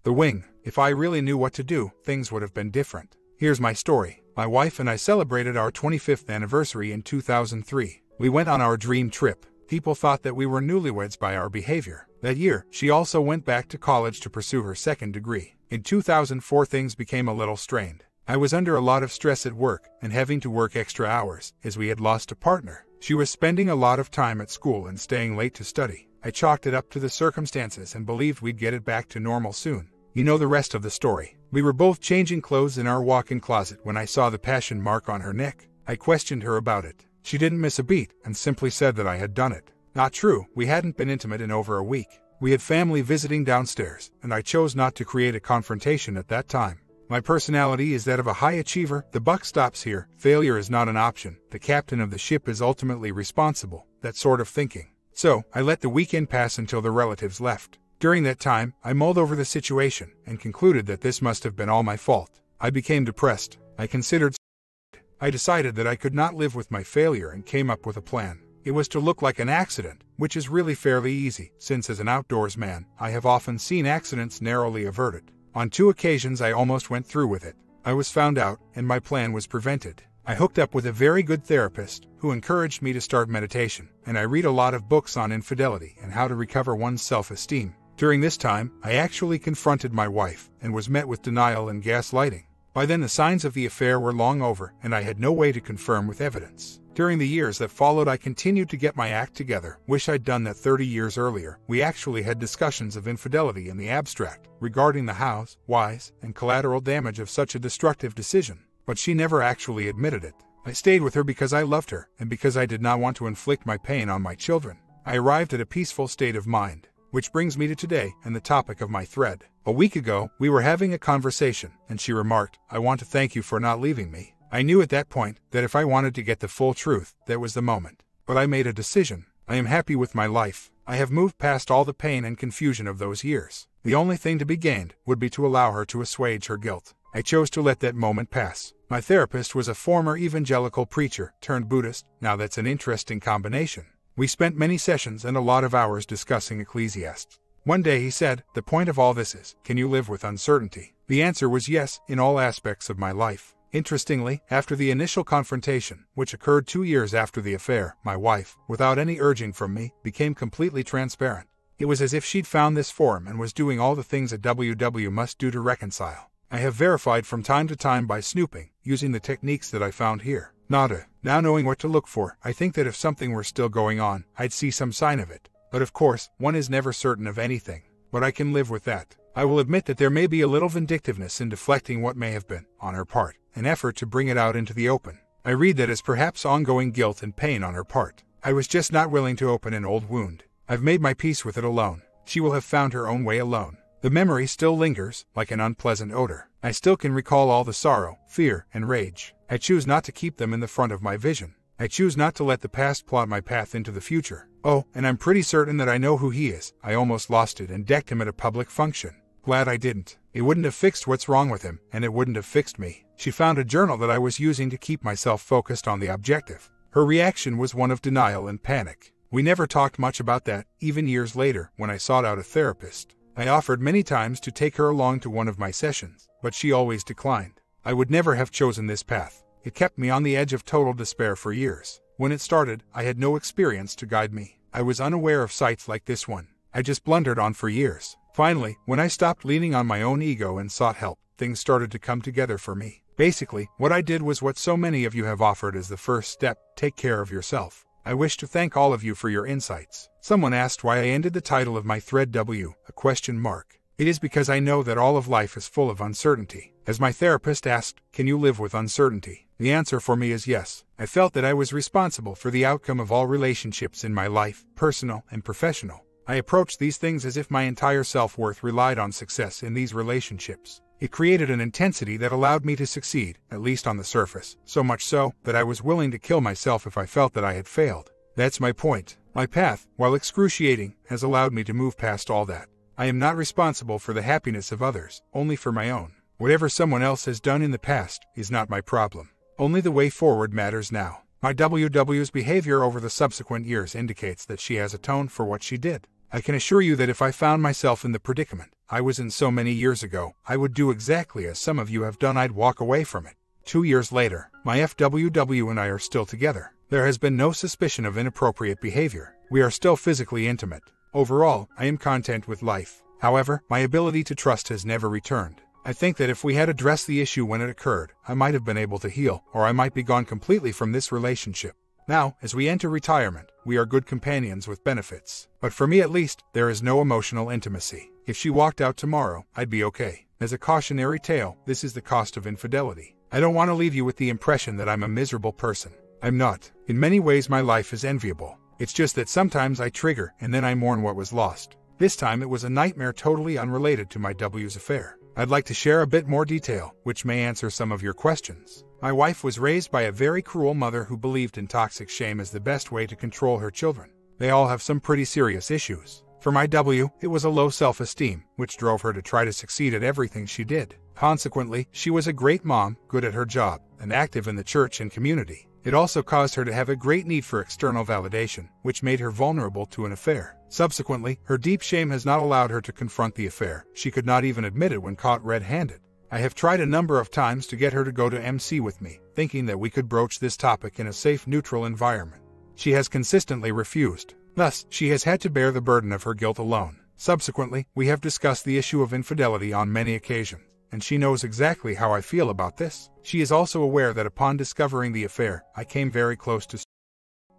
The wing. If I really knew what to do, things would have been different. Here's my story. My wife and I celebrated our 25th anniversary in 2003. We went on our dream trip. People thought that we were newlyweds by our behavior. That year, she also went back to college to pursue her second degree. In 2004, things became a little strained. I was under a lot of stress at work and having to work extra hours, as we had lost a partner. She was spending a lot of time at school and staying late to study. I chalked it up to the circumstances and believed we'd get it back to normal soon. You know the rest of the story. We were both changing clothes in our walk-in closet when I saw the passion mark on her neck. I questioned her about it. She didn't miss a beat and simply said that I had done it. Not true. We hadn't been intimate in over a week. We had family visiting downstairs, and I chose not to create a confrontation at that time. My personality is that of a high achiever. The buck stops here. Failure is not an option. The captain of the ship is ultimately responsible. That sort of thinking. So, I let the weekend pass until the relatives left. During that time, I mulled over the situation and concluded that this must have been all my fault. I became depressed. I considered suicide. I decided that I could not live with my failure and came up with a plan. It was to look like an accident, which is really fairly easy, since as an outdoors man, I have often seen accidents narrowly averted. On 2 occasions I almost went through with it. I was found out, and my plan was prevented. I hooked up with a very good therapist, who encouraged me to start meditation, and I read a lot of books on infidelity and how to recover one's self-esteem. During this time, I actually confronted my wife, and was met with denial and gaslighting. By then the signs of the affair were long over, and I had no way to confirm with evidence. During the years that followed, I continued to get my act together. Wish I'd done that 30 years earlier. We actually had discussions of infidelity in the abstract, regarding the hows, whys, and collateral damage of such a destructive decision. But she never actually admitted it. I stayed with her because I loved her, and because I did not want to inflict my pain on my children. I arrived at a peaceful state of mind. Which brings me to today, and the topic of my thread. A week ago, we were having a conversation, and she remarked, "I want to thank you for not leaving me." I knew at that point that if I wanted to get the full truth, that was the moment. But I made a decision. I am happy with my life. I have moved past all the pain and confusion of those years. The only thing to be gained would be to allow her to assuage her guilt. I chose to let that moment pass. My therapist was a former evangelical preacher turned Buddhist. Now that's an interesting combination. We spent many sessions and a lot of hours discussing Ecclesiastes. One day he said, "The point of all this is, can you live with uncertainty?" The answer was yes, in all aspects of my life. Interestingly, after the initial confrontation, which occurred 2 years after the affair, my wife, without any urging from me, became completely transparent. It was as if she'd found this forum and was doing all the things a WW must do to reconcile. I have verified from time to time by snooping, using the techniques that I found here. Nada. Now knowing what to look for, I think that if something were still going on, I'd see some sign of it. But of course, one is never certain of anything. But I can live with that. I will admit that there may be a little vindictiveness in deflecting what may have been, on her part, an effort to bring it out into the open. I read that as perhaps ongoing guilt and pain on her part. I was just not willing to open an old wound. I've made my peace with it alone. She will have found her own way alone. The memory still lingers, like an unpleasant odor. I still can recall all the sorrow, fear, and rage. I choose not to keep them in the front of my vision. I choose not to let the past plot my path into the future. Oh, and I'm pretty certain that I know who he is. I almost lost it and decked him at a public function. Glad I didn't. It wouldn't have fixed what's wrong with him, and it wouldn't have fixed me. She found a journal that I was using to keep myself focused on the objective. Her reaction was one of denial and panic. We never talked much about that, even years later, when I sought out a therapist. I offered many times to take her along to one of my sessions, but she always declined. I would never have chosen this path. It kept me on the edge of total despair for years. When it started, I had no experience to guide me. I was unaware of sites like this one. I just blundered on for years. Finally, when I stopped leaning on my own ego and sought help, things started to come together for me. Basically, what I did was what so many of you have offered as the first step: take care of yourself. I wish to thank all of you for your insights. Someone asked why I ended the title of my thread W, a question mark. It is because I know that all of life is full of uncertainty. As my therapist asked, can you live with uncertainty? The answer for me is yes. I felt that I was responsible for the outcome of all relationships in my life, personal and professional. I approached these things as if my entire self-worth relied on success in these relationships. It created an intensity that allowed me to succeed, at least on the surface, so much so that I was willing to kill myself if I felt that I had failed. That's my point. My path, while excruciating, has allowed me to move past all that. I am not responsible for the happiness of others, only for my own. Whatever someone else has done in the past is not my problem. Only the way forward matters now. My WW's behavior over the subsequent years indicates that she has atoned for what she did. I can assure you that if I found myself in the predicament I was in so many years ago, I would do exactly as some of you have done, I'd walk away from it. 2 years later, my FWW and I are still together. There has been no suspicion of inappropriate behavior. We are still physically intimate. Overall, I am content with life. However, my ability to trust has never returned. I think that if we had addressed the issue when it occurred, I might have been able to heal, or I might be gone completely from this relationship. Now, as we enter retirement, we are good companions with benefits. But for me at least, there is no emotional intimacy. If she walked out tomorrow, I'd be okay. As a cautionary tale, this is the cost of infidelity. I don't want to leave you with the impression that I'm a miserable person. I'm not. In many ways my life is enviable. It's just that sometimes I trigger and then I mourn what was lost. This time it was a nightmare totally unrelated to my W's affair. I'd like to share a bit more detail, which may answer some of your questions. My wife was raised by a very cruel mother who believed in toxic shame as the best way to control her children. They all have some pretty serious issues. For my W, it was a low self-esteem, which drove her to try to succeed at everything she did. Consequently, she was a great mom, good at her job, and active in the church and community. It also caused her to have a great need for external validation, which made her vulnerable to an affair. Subsequently, her deep shame has not allowed her to confront the affair. She could not even admit it when caught red-handed. I have tried a number of times to get her to go to MC with me, thinking that we could broach this topic in a safe, neutral environment. She has consistently refused. Thus, she has had to bear the burden of her guilt alone. Subsequently, we have discussed the issue of infidelity on many occasions, and she knows exactly how I feel about this. She is also aware that upon discovering the affair, I came very close to.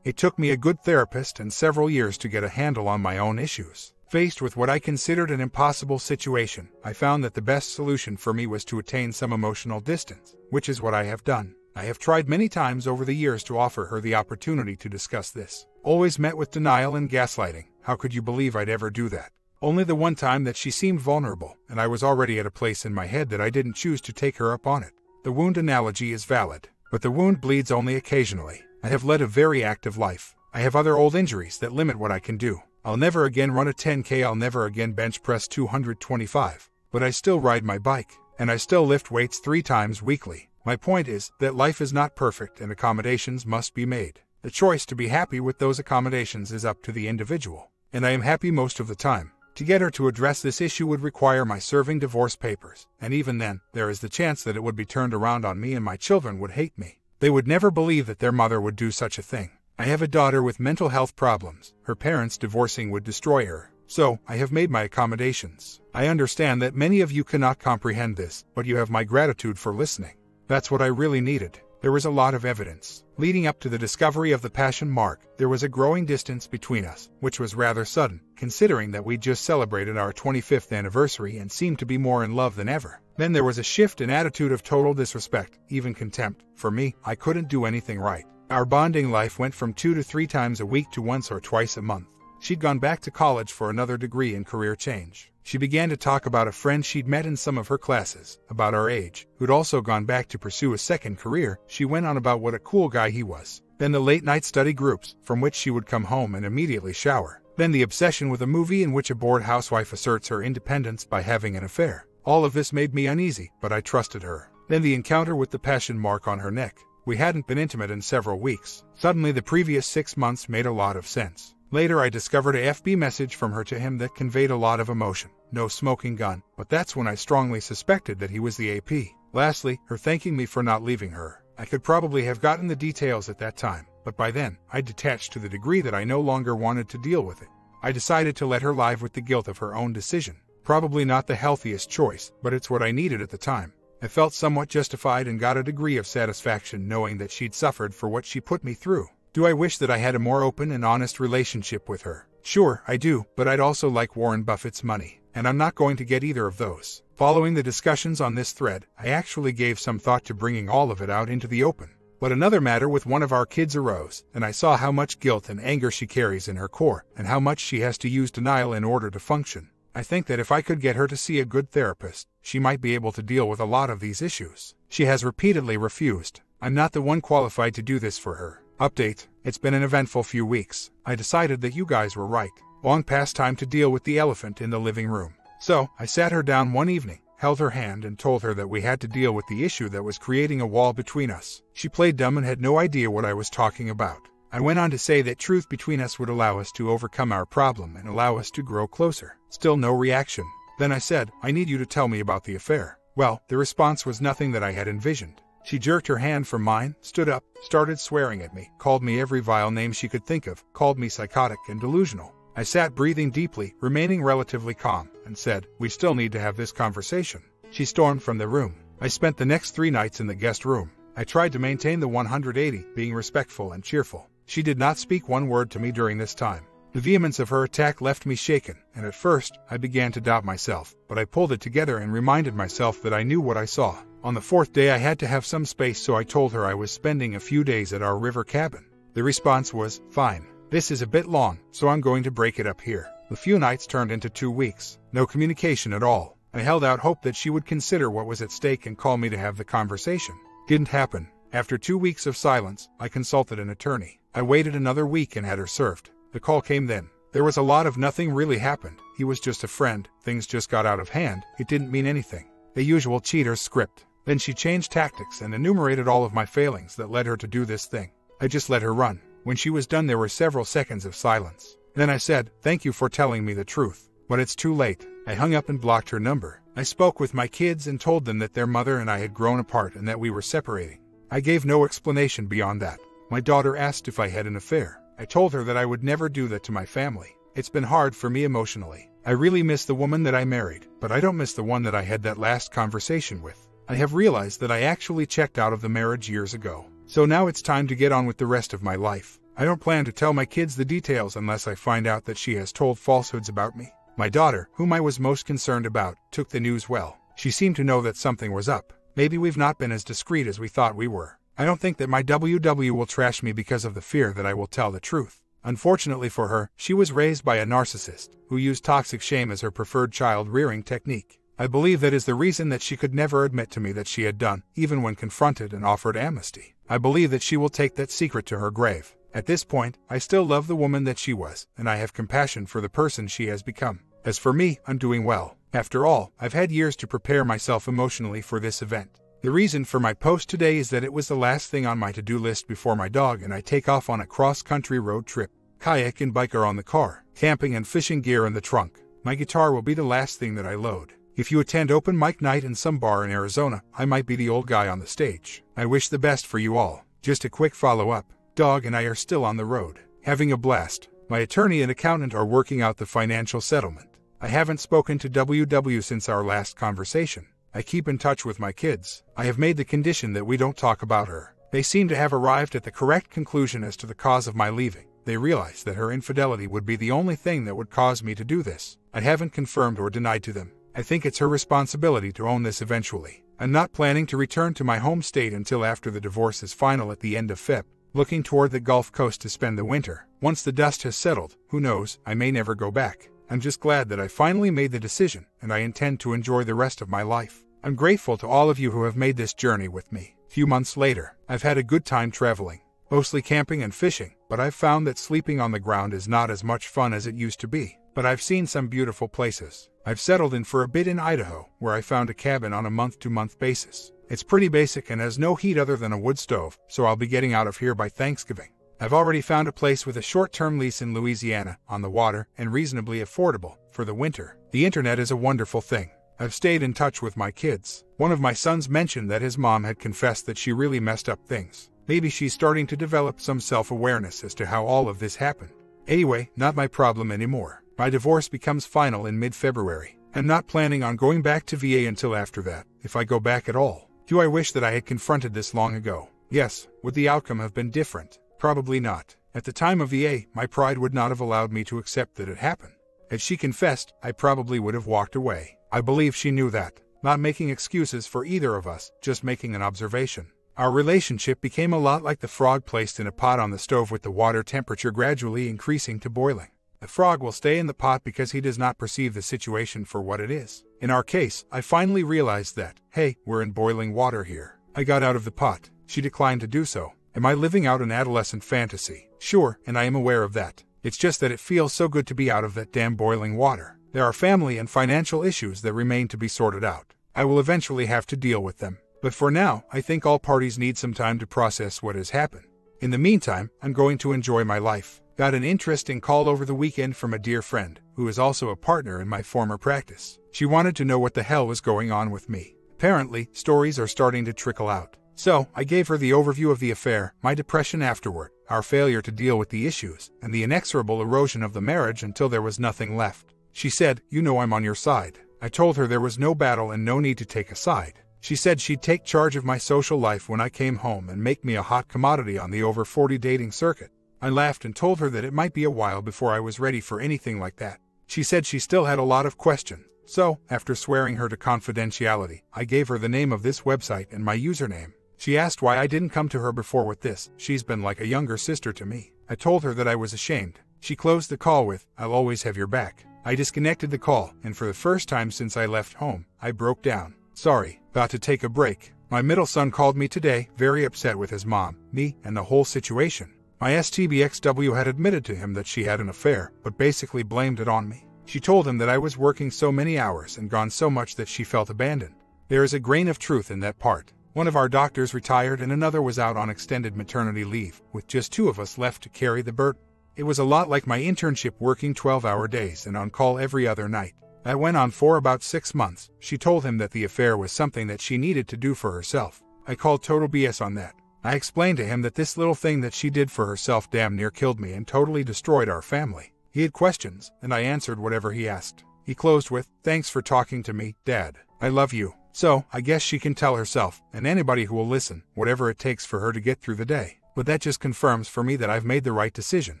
It took me a good therapist and several years to get a handle on my own issues. Faced with what I considered an impossible situation, I found that the best solution for me was to attain some emotional distance, which is what I have done. I have tried many times over the years to offer her the opportunity to discuss this. Always met with denial and gaslighting. How could you believe I'd ever do that? Only the one time that she seemed vulnerable, and I was already at a place in my head that I didn't choose to take her up on it. The wound analogy is valid, but the wound bleeds only occasionally. I have led a very active life. I have other old injuries that limit what I can do. I'll never again run a 10K, I'll never again bench press 225. But I still ride my bike, and I still lift weights 3 times weekly. My point is that life is not perfect and accommodations must be made. The choice to be happy with those accommodations is up to the individual, and I am happy most of the time. To get her to address this issue would require my serving divorce papers, and even then, there is the chance that it would be turned around on me and my children would hate me. They would never believe that their mother would do such a thing. I have a daughter with mental health problems. Her parents divorcing would destroy her. So, I have made my accommodations. I understand that many of you cannot comprehend this, but you have my gratitude for listening. That's what I really needed. There was a lot of evidence. Leading up to the discovery of the passion mark, there was a growing distance between us, which was rather sudden, considering that we just celebrated our 25th anniversary and seemed to be more in love than ever. Then there was a shift in attitude of total disrespect, even contempt. For me, I couldn't do anything right. Our bonding life went from 2 to 3 times a week to once or twice a month. She'd gone back to college for another degree in career change. She began to talk about a friend she'd met in some of her classes, about our age, who'd also gone back to pursue a second career. She went on about what a cool guy he was. Then the late-night study groups, from which she would come home and immediately shower. Then the obsession with a movie in which a bored housewife asserts her independence by having an affair. All of this made me uneasy, but I trusted her. Then the encounter with the passion mark on her neck. We hadn't been intimate in several weeks. Suddenly the previous 6 months made a lot of sense. Later I discovered a FB message from her to him that conveyed a lot of emotion. No smoking gun, but that's when I strongly suspected that he was the AP. Lastly, her thanking me for not leaving her. I could probably have gotten the details at that time, but by then, I detached to the degree that I no longer wanted to deal with it. I decided to let her live with the guilt of her own decision. Probably not the healthiest choice, but it's what I needed at the time. I felt somewhat justified and got a degree of satisfaction knowing that she'd suffered for what she put me through. Do I wish that I had a more open and honest relationship with her? Sure, I do, but I'd also like Warren Buffett's money, and I'm not going to get either of those. Following the discussions on this thread, I actually gave some thought to bringing all of it out into the open. But another matter with one of our kids arose, and I saw how much guilt and anger she carries in her core, and how much she has to use denial in order to function. I think that if I could get her to see a good therapist, she might be able to deal with a lot of these issues. She has repeatedly refused. I'm not the one qualified to do this for her. Update: it's been an eventful few weeks. I decided that you guys were right. Long past time to deal with the elephant in the living room. So, I sat her down one evening, held her hand and told her that we had to deal with the issue that was creating a wall between us. She played dumb and had no idea what I was talking about. I went on to say that truth between us would allow us to overcome our problem and allow us to grow closer. Still no reaction. Then I said, I need you to tell me about the affair. Well, the response was nothing that I had envisioned. She jerked her hand from mine, stood up, started swearing at me, called me every vile name she could think of, called me psychotic and delusional. I sat breathing deeply, remaining relatively calm, and said, we still need to have this conversation. She stormed from the room. I spent the next 3 nights in the guest room. I tried to maintain the 180, being respectful and cheerful. She did not speak one word to me during this time. The vehemence of her attack left me shaken, and at first, I began to doubt myself, but I pulled it together and reminded myself that I knew what I saw. On the 4th day I had to have some space, so I told her I was spending a few days at our river cabin. The response was, fine. This is a bit long, so I'm going to break it up here. The few nights turned into 2 weeks. No communication at all. I held out hope that she would consider what was at stake and call me to have the conversation. Didn't happen. After 2 weeks of silence, I consulted an attorney. I waited another week and had her served. The call came then. There was a lot of nothing really happened. He was just a friend. Things just got out of hand. It didn't mean anything. The usual cheater's script. Then she changed tactics and enumerated all of my failings that led her to do this thing. I just let her run. When she was done, there were several seconds of silence. Then I said, thank you for telling me the truth. But it's too late. I hung up and blocked her number. I spoke with my kids and told them that their mother and I had grown apart and that we were separating. I gave no explanation beyond that. My daughter asked if I had an affair. I told her that I would never do that to my family. It's been hard for me emotionally. I really miss the woman that I married, but I don't miss the one that I had that last conversation with. I have realized that I actually checked out of the marriage years ago. So now it's time to get on with the rest of my life. I don't plan to tell my kids the details unless I find out that she has told falsehoods about me. My daughter, whom I was most concerned about, took the news well. She seemed to know that something was up. Maybe we've not been as discreet as we thought we were. I don't think that my WW will trash me because of the fear that I will tell the truth. Unfortunately for her, she was raised by a narcissist who used toxic shame as her preferred child-rearing technique. I believe that is the reason that she could never admit to me that she had done, even when confronted and offered amnesty. I believe that she will take that secret to her grave. At this point, I still love the woman that she was, and I have compassion for the person she has become. As for me, I'm doing well. After all, I've had years to prepare myself emotionally for this event. The reason for my post today is that it was the last thing on my to-do list before my dog and I take off on a cross-country road trip. Kayak and bike are on the car, camping and fishing gear in the trunk. My guitar will be the last thing that I load. If you attend open mic night in some bar in Arizona, I might be the old guy on the stage. I wish the best for you all. Just a quick follow-up. Dog and I are still on the road, having a blast. My attorney and accountant are working out the financial settlement. I haven't spoken to WW since our last conversation. I keep in touch with my kids. I have made the condition that we don't talk about her. They seem to have arrived at the correct conclusion as to the cause of my leaving. They realize that her infidelity would be the only thing that would cause me to do this. I haven't confirmed or denied to them. I think it's her responsibility to own this eventually. I'm not planning to return to my home state until after the divorce is final at the end of Feb. Looking toward the Gulf Coast to spend the winter. Once the dust has settled, who knows, I may never go back. I'm just glad that I finally made the decision, and I intend to enjoy the rest of my life. I'm grateful to all of you who have made this journey with me. Few months later, I've had a good time traveling, mostly camping and fishing, but I've found that sleeping on the ground is not as much fun as it used to be. But I've seen some beautiful places. I've settled in for a bit in Idaho, where I found a cabin on a month-to-month basis. It's pretty basic and has no heat other than a wood stove, so I'll be getting out of here by Thanksgiving. I've already found a place with a short-term lease in Louisiana, on the water, and reasonably affordable, for the winter. The internet is a wonderful thing. I've stayed in touch with my kids. One of my sons mentioned that his mom had confessed that she really messed up things. Maybe she's starting to develop some self-awareness as to how all of this happened. Anyway, not my problem anymore. My divorce becomes final in mid-February. I'm not planning on going back to VA until after that, if I go back at all. Do I wish that I had confronted this long ago? Yes. Would the outcome have been different? Probably not. At the time of VA, my pride would not have allowed me to accept that it happened. Had she confessed, I probably would have walked away. I believe she knew that. Not making excuses for either of us, just making an observation. Our relationship became a lot like the frog placed in a pot on the stove with the water temperature gradually increasing to boiling. The frog will stay in the pot because he does not perceive the situation for what it is. In our case, I finally realized that, hey, we're in boiling water here. I got out of the pot. She declined to do so. Am I living out an adolescent fantasy? Sure, and I am aware of that. It's just that it feels so good to be out of that damn boiling water. There are family and financial issues that remain to be sorted out. I will eventually have to deal with them. But for now, I think all parties need some time to process what has happened. In the meantime, I'm going to enjoy my life. Got an interesting call over the weekend from a dear friend, who is also a partner in my former practice. She wanted to know what the hell was going on with me. Apparently, stories are starting to trickle out. So, I gave her the overview of the affair, my depression afterward, our failure to deal with the issues, and the inexorable erosion of the marriage until there was nothing left. She said, "You know I'm on your side." I told her there was no battle and no need to take a side. She said she'd take charge of my social life when I came home and make me a hot commodity on the over 40 dating circuit. I laughed and told her that it might be a while before I was ready for anything like that. She said she still had a lot of questions. So, after swearing her to confidentiality, I gave her the name of this website and my username. She asked why I didn't come to her before with this. She's been like a younger sister to me. I told her that I was ashamed. She closed the call with, "I'll always have your back." I disconnected the call, and for the first time since I left home, I broke down. Sorry, about to take a break. My middle son called me today, very upset with his mom, me, and the whole situation. My STBXW had admitted to him that she had an affair, but basically blamed it on me. She told him that I was working so many hours and gone so much that she felt abandoned. There is a grain of truth in that part. One of our doctors retired and another was out on extended maternity leave, with just 2 of us left to carry the burden. It was a lot like my internship, working 12-hour days and on call every other night. That went on for about 6 months. She told him that the affair was something that she needed to do for herself. I called total BS on that. I explained to him that this little thing that she did for herself damn near killed me and totally destroyed our family. He had questions, and I answered whatever he asked. He closed with, "Thanks for talking to me, Dad. I love you." So, I guess she can tell herself, and anybody who will listen, whatever it takes for her to get through the day. But that just confirms for me that I've made the right decision.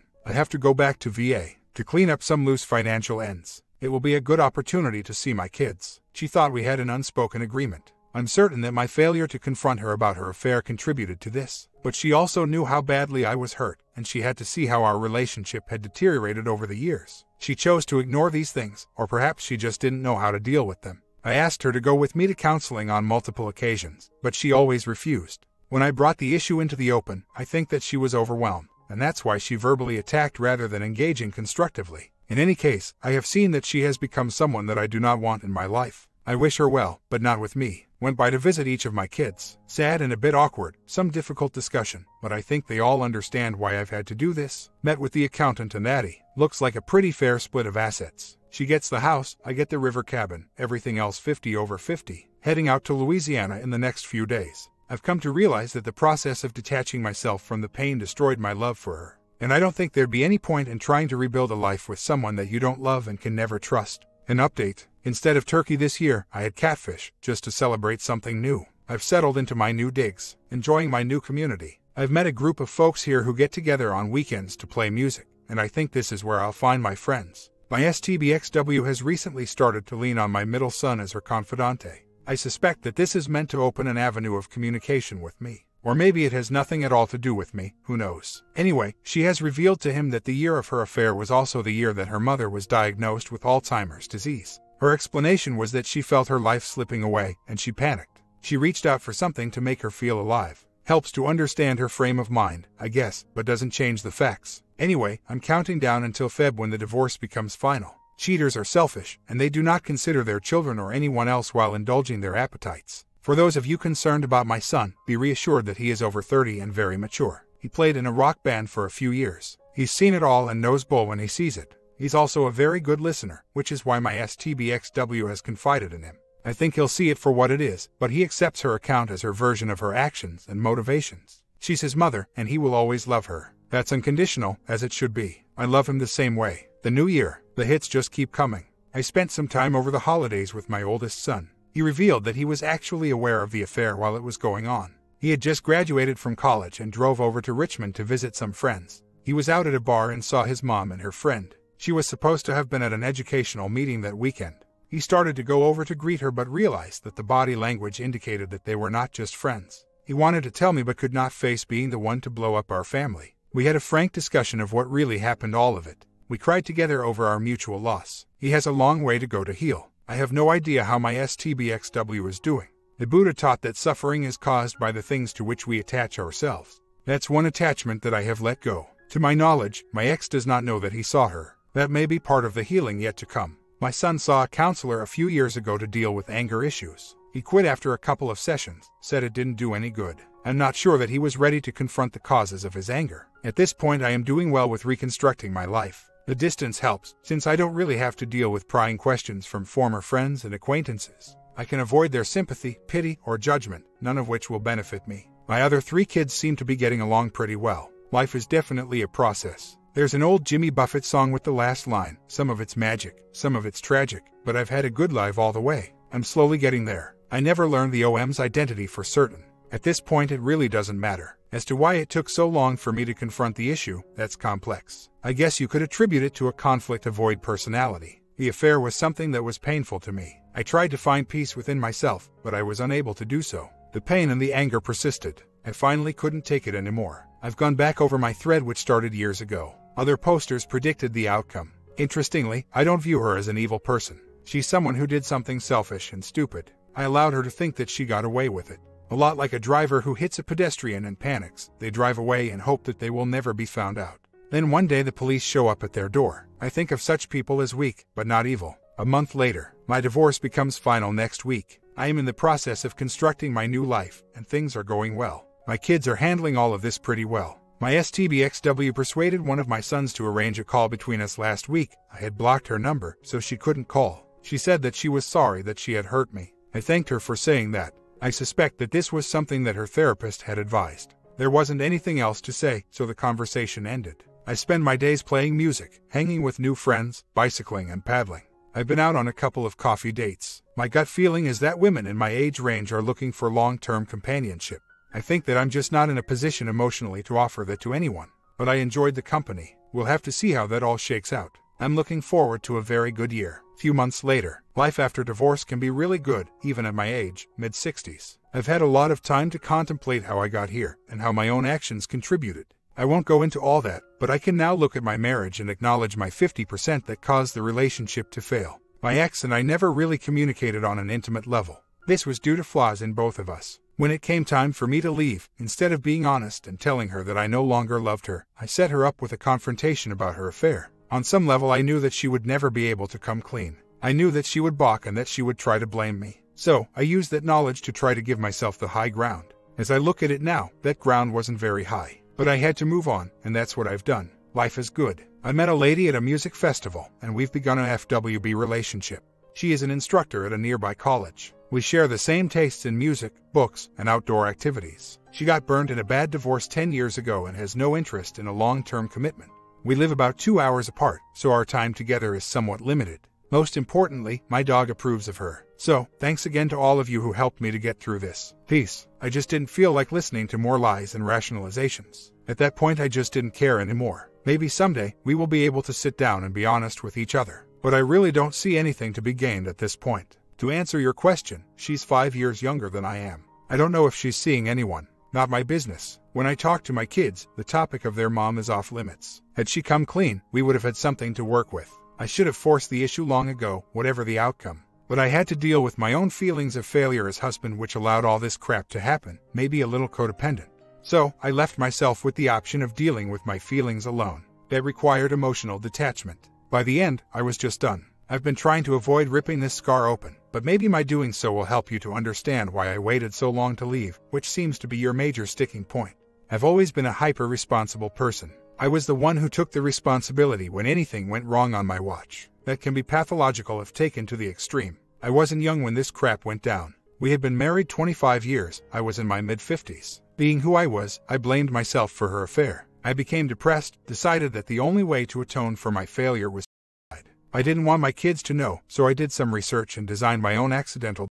I have to go back to VA to clean up some loose financial ends. It will be a good opportunity to see my kids. She thought we had an unspoken agreement. I'm certain that my failure to confront her about her affair contributed to this. But she also knew how badly I was hurt, and she had to see how our relationship had deteriorated over the years. She chose to ignore these things, or perhaps she just didn't know how to deal with them. I asked her to go with me to counseling on multiple occasions, but she always refused. When I brought the issue into the open, I think that she was overwhelmed, and that's why she verbally attacked rather than engaging constructively. In any case, I have seen that she has become someone that I do not want in my life. I wish her well, but not with me. Went by to visit each of my kids. Sad and a bit awkward, some difficult discussion, but I think they all understand why I've had to do this. Met with the accountant and Addie. Looks like a pretty fair split of assets. She gets the house, I get the river cabin, everything else 50/50. Heading out to Louisiana in the next few days. I've come to realize that the process of detaching myself from the pain destroyed my love for her. And I don't think there'd be any point in trying to rebuild a life with someone that you don't love and can never trust. An update. Instead of turkey this year, I had catfish, just to celebrate something new. I've settled into my new digs, enjoying my new community. I've met a group of folks here who get together on weekends to play music, and I think this is where I'll find my friends. My STBXW has recently started to lean on my middle son as her confidante. I suspect that this is meant to open an avenue of communication with me. Or maybe it has nothing at all to do with me, who knows. Anyway, she has revealed to him that the year of her affair was also the year that her mother was diagnosed with Alzheimer's disease. Her explanation was that she felt her life slipping away, and she panicked. She reached out for something to make her feel alive. Helps to understand her frame of mind, I guess, but doesn't change the facts. Anyway, I'm counting down until Feb when the divorce becomes final. Cheaters are selfish, and they do not consider their children or anyone else while indulging their appetites. For those of you concerned about my son, be reassured that he is over 30 and very mature. He played in a rock band for a few years. He's seen it all and knows bull when he sees it. He's also a very good listener, which is why my STBXW has confided in him. I think he'll see it for what it is, but he accepts her account as her version of her actions and motivations. She's his mother, and he will always love her. That's unconditional, as it should be. I love him the same way. The new year, the hits just keep coming. I spent some time over the holidays with my oldest son. He revealed that he was actually aware of the affair while it was going on. He had just graduated from college and drove over to Richmond to visit some friends. He was out at a bar and saw his mom and her friend. She was supposed to have been at an educational meeting that weekend. He started to go over to greet her but realized that the body language indicated that they were not just friends. He wanted to tell me but could not face being the one to blow up our family. We had a frank discussion of what really happened, all of it. We cried together over our mutual loss. He has a long way to go to heal. I have no idea how my STBXW is doing. The Buddha taught that suffering is caused by the things to which we attach ourselves. That's one attachment that I have let go. To my knowledge, my ex does not know that he saw her. That may be part of the healing yet to come. My son saw a counselor a few years ago to deal with anger issues. He quit after a couple of sessions, said it didn't do any good. I'm not sure that he was ready to confront the causes of his anger. At this point I am doing well with reconstructing my life. The distance helps, since I don't really have to deal with prying questions from former friends and acquaintances. I can avoid their sympathy, pity, or judgment, none of which will benefit me. My other 3 kids seem to be getting along pretty well. Life is definitely a process. There's an old Jimmy Buffett song with the last line, some of it's magic, some of it's tragic, but I've had a good life all the way. I'm slowly getting there. I never learned the OM's identity for certain. At this point it really doesn't matter. As to why it took so long for me to confront the issue, that's complex. I guess you could attribute it to a conflict-avoid personality. The affair was something that was painful to me. I tried to find peace within myself, but I was unable to do so. The pain and the anger persisted. I finally couldn't take it anymore. I've gone back over my thread which started years ago. Other posters predicted the outcome. Interestingly, I don't view her as an evil person. She's someone who did something selfish and stupid. I allowed her to think that she got away with it. A lot like a driver who hits a pedestrian and panics. They drive away and hope that they will never be found out. Then one day the police show up at their door. I think of such people as weak, but not evil. A month later, my divorce becomes final next week. I am in the process of constructing my new life, and things are going well. My kids are handling all of this pretty well. My STBXW persuaded one of my sons to arrange a call between us last week. I had blocked her number, so she couldn't call. She said that she was sorry that she had hurt me. I thanked her for saying that. I suspect that this was something that her therapist had advised. There wasn't anything else to say, so the conversation ended. I spend my days playing music, hanging with new friends, bicycling and paddling. I've been out on a couple of coffee dates. My gut feeling is that women in my age range are looking for long-term companionship. I think that I'm just not in a position emotionally to offer that to anyone. But I enjoyed the company. We'll have to see how that all shakes out. I'm looking forward to a very good year. Few months later, life after divorce can be really good, even at my age, mid-60s. I've had a lot of time to contemplate how I got here, and how my own actions contributed. I won't go into all that, but I can now look at my marriage and acknowledge my 50% that caused the relationship to fail. My ex and I never really communicated on an intimate level. This was due to flaws in both of us. When it came time for me to leave, instead of being honest and telling her that I no longer loved her, I set her up with a confrontation about her affair. On some level I knew that she would never be able to come clean. I knew that she would balk and that she would try to blame me. So, I used that knowledge to try to give myself the high ground. As I look at it now, that ground wasn't very high. But I had to move on, and that's what I've done. Life is good. I met a lady at a music festival, and we've begun an FWB relationship. She is an instructor at a nearby college. We share the same tastes in music, books, and outdoor activities. She got burned in a bad divorce 10 years ago and has no interest in a long-term commitment. We live about 2 hours apart, so our time together is somewhat limited. Most importantly, my dog approves of her. So, thanks again to all of you who helped me to get through this. Peace. I just didn't feel like listening to more lies and rationalizations. At that point I just didn't care anymore. Maybe someday, we will be able to sit down and be honest with each other. But I really don't see anything to be gained at this point. To answer your question, she's 5 years younger than I am. I don't know if she's seeing anyone. Not my business. When I talk to my kids, the topic of their mom is off limits. Had she come clean, we would have had something to work with. I should have forced the issue long ago, whatever the outcome. But I had to deal with my own feelings of failure as husband, which allowed all this crap to happen, maybe a little codependent. So, I left myself with the option of dealing with my feelings alone. That required emotional detachment. By the end, I was just done. I've been trying to avoid ripping this scar open, but maybe my doing so will help you to understand why I waited so long to leave, which seems to be your major sticking point. I've always been a hyper-responsible person. I was the one who took the responsibility when anything went wrong on my watch. That can be pathological if taken to the extreme. I wasn't young when this crap went down. We had been married 25 years, I was in my mid-50s. Being who I was, I blamed myself for her affair. I became depressed, decided that the only way to atone for my failure was suicide. I didn't want my kids to know, so I did some research and designed my own accidental.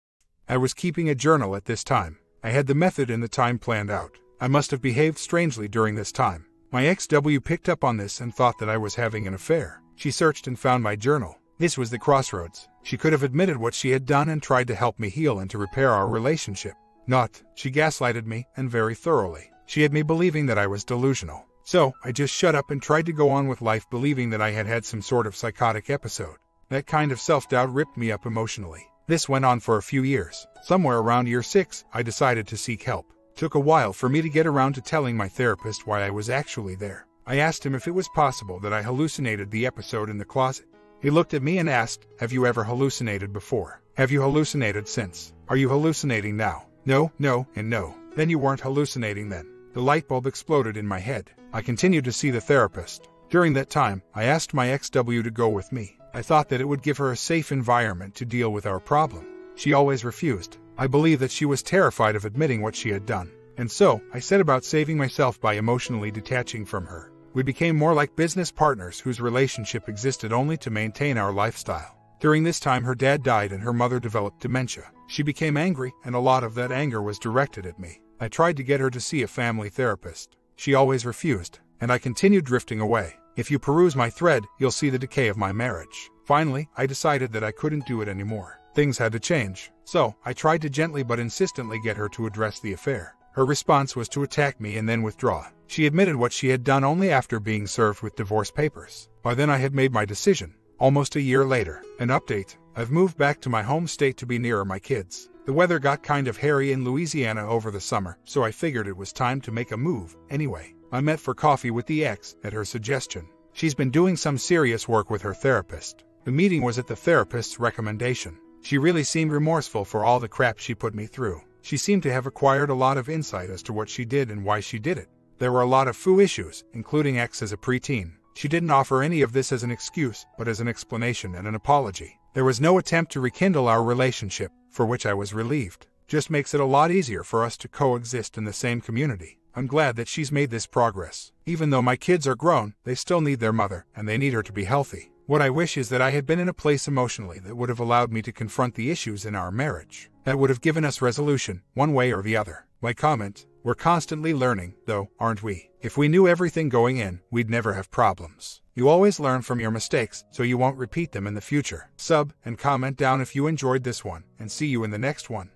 I was keeping a journal at this time. I had the method and the time planned out. I must have behaved strangely during this time. My ex-W picked up on this and thought that I was having an affair. She searched and found my journal. This was the crossroads. She could have admitted what she had done and tried to help me heal and to repair our relationship. Not. She gaslighted me, and very thoroughly. She had me believing that I was delusional. So, I just shut up and tried to go on with life believing that I had had some sort of psychotic episode. That kind of self-doubt ripped me up emotionally. This went on for a few years. Somewhere around year 6, I decided to seek help. Took a while for me to get around to telling my therapist why I was actually there. I asked him if it was possible that I hallucinated the episode in the closet. He looked at me and asked, "Have you ever hallucinated before? Have you hallucinated since? Are you hallucinating now?" No, no, and no. Then you weren't hallucinating then. The light bulb exploded in my head. I continued to see the therapist. During that time, I asked my ex-W to go with me. I thought that it would give her a safe environment to deal with our problem. She always refused. I believe that she was terrified of admitting what she had done. And so, I set about saving myself by emotionally detaching from her. We became more like business partners whose relationship existed only to maintain our lifestyle. During this time, her dad died and her mother developed dementia. She became angry, and a lot of that anger was directed at me. I tried to get her to see a family therapist. She always refused, and I continued drifting away. If you peruse my thread, you'll see the decay of my marriage. Finally, I decided that I couldn't do it anymore. Things had to change. So, I tried to gently but insistently get her to address the affair. Her response was to attack me and then withdraw. She admitted what she had done only after being served with divorce papers. By then I had made my decision. Almost a year later. An update. I've moved back to my home state to be nearer my kids. The weather got kind of hairy in Louisiana over the summer, so I figured it was time to make a move. Anyway, I met for coffee with the ex, at her suggestion. She's been doing some serious work with her therapist. The meeting was at the therapist's recommendation. She really seemed remorseful for all the crap she put me through. She seemed to have acquired a lot of insight as to what she did and why she did it. There were a lot of foo issues, including ex as a preteen. She didn't offer any of this as an excuse, but as an explanation and an apology. There was no attempt to rekindle our relationship, for which I was relieved. Just makes it a lot easier for us to coexist in the same community. I'm glad that she's made this progress. Even though my kids are grown, they still need their mother, and they need her to be healthy. What I wish is that I had been in a place emotionally that would have allowed me to confront the issues in our marriage. That would have given us resolution, one way or the other. My comment: we're constantly learning, though, aren't we? If we knew everything going in, we'd never have problems. You always learn from your mistakes, so you won't repeat them in the future. Sub and comment down if you enjoyed this one, and see you in the next one.